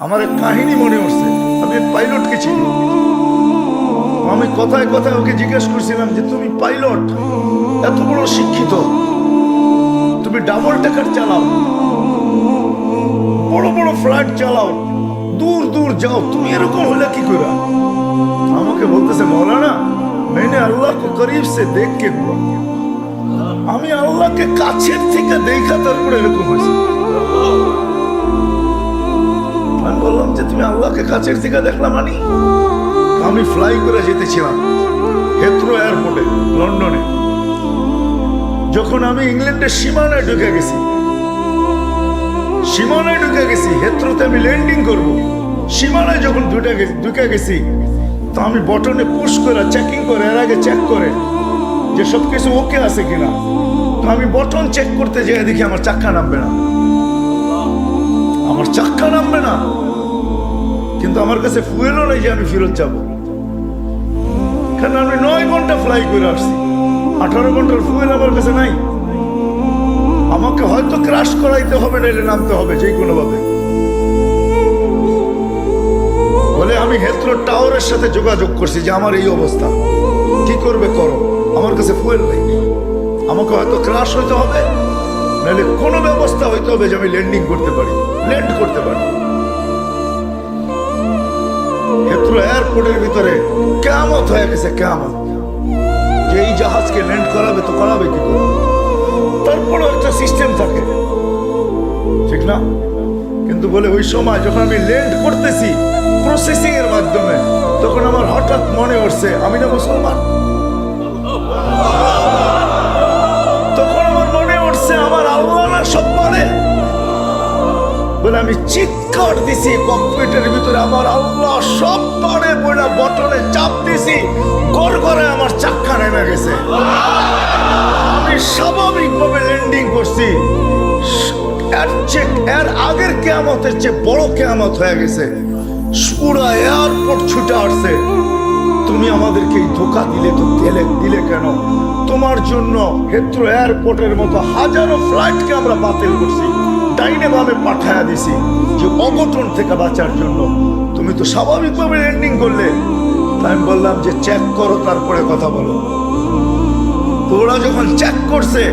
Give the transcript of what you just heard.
আমার এক কাহিনী মনে হচ্ছে। আমি এক পাইলটকে চিনি। আমি কথায় কথায় ওকে জিজ্ঞেস করছিলাম যে তুমি পাইলট, এত বড় শিক্ষিত, তুমি ডাবল টেকার চালাও, বড় বড় ফ্লাইট চালাও, দূর দূর যাও, তুমি এরকম হলে কি করে? আমাকে বলতেছে মৌলানা मैंने अल्लाह को करीब से देख के हुआ। আমি আল্লাহকে কাছের থেকে দেখা তারপরে এরকম হয়েছে। আমি বললাম যে তুমি আল্লাহকে কাছের থেকে দেখলা মানে? আমি ফ্লাই করে যেতেছিলাম হেথ্রো এয়ারপোর্টে লন্ডনে। যখন আমি ইংল্যান্ডের সীমানায় ঢুকে গেছি, হেথ্রোতে আমি ল্যান্ডিং করব, সীমানায় যখন ঢুকে গেছি তো আমি বটনে পুশ করে চেকিং করে, এর আগে চেক করে যে সবকিছু ওকে আছে কিনা। তো আমি বটন চেক করতে যেয়ে দেখি আমার চাক্কা নামবে না, কিন্তু আমার কাছে ফুয়েলও নেই যে আমি ফেরত যাব, কারণ আমি 9 ঘন্টা ফ্লাই করে আসছি, 18 ঘন্টার ফুয়েল আমার কাছে নাই। আমাকে হয়তো ক্রাশ করাইতে হবে, নাইলে নামতে হবে যে কোনো ভাবে। বলে আমি হেথ্রো টাওয়ারের সাথে যোগাযোগ করছি যে আমার এই অবস্থা, কি করবে করো, আমার কাছে ফুয়েল নেই, আমাকে হয়তো ক্রাশ হইতে হবে, নাহলে কোনো ব্যবস্থা হইতে হবে যে আমি ল্যান্ড করতে পারি। হেথ্রো এয়ারপোর্টের ভিতরে কিয়ামত হয়ে গেছে, কিয়ামত, যে এই জাহাজকে ল্যান্ড করাবে তো করাবে কি করে? তারপরে একটা সিস্টেম থাকে, ঠিক না? কিন্তু বলে ওই সময় যখন আমি ল্যান্ড করতেছি প্রসেসিং এর মাধ্যমে, তখন আমার হঠাৎ মনে হচ্ছে আমি না মুসলমান। তখন আমার মনে হচ্ছে আমার আল্লাহ না সব পারে। বলে আমি চিৎকার দিছি ককপিটের ভিতরে, আমার আল্লাহ সব পারে বলে বটনে চাপ দিছি, গড়গড়ে আমার চাক্কা নেমে গেছে। আমি স্বাভাবিকভাবে ল্যান্ডিং করছি। এর আগের কিয়ামতের চেয়ে বড় কিয়ামত হয়ে গেছে। পুরা এয়ারপোর্ট ছুটে আসছে, তুমি আমাদেরকে এই ধোঁকা দিলে তো দিলে কেন? তোমার জন্য হেথ্রো এয়ারপোর্টের মতো হাজারো ফ্লাইটকে আমরা বাতিল করছি, ডাইনে বামে পাঠায়া দিছি যে অঘটন থেকে বাঁচার জন্য। তুমি তো স্বাভাবিকভাবে ল্যান্ডিং করলে। আমি বললাম যে চেক করো, তারপরে কথা বলো। তো ওরা যখন চেক করছে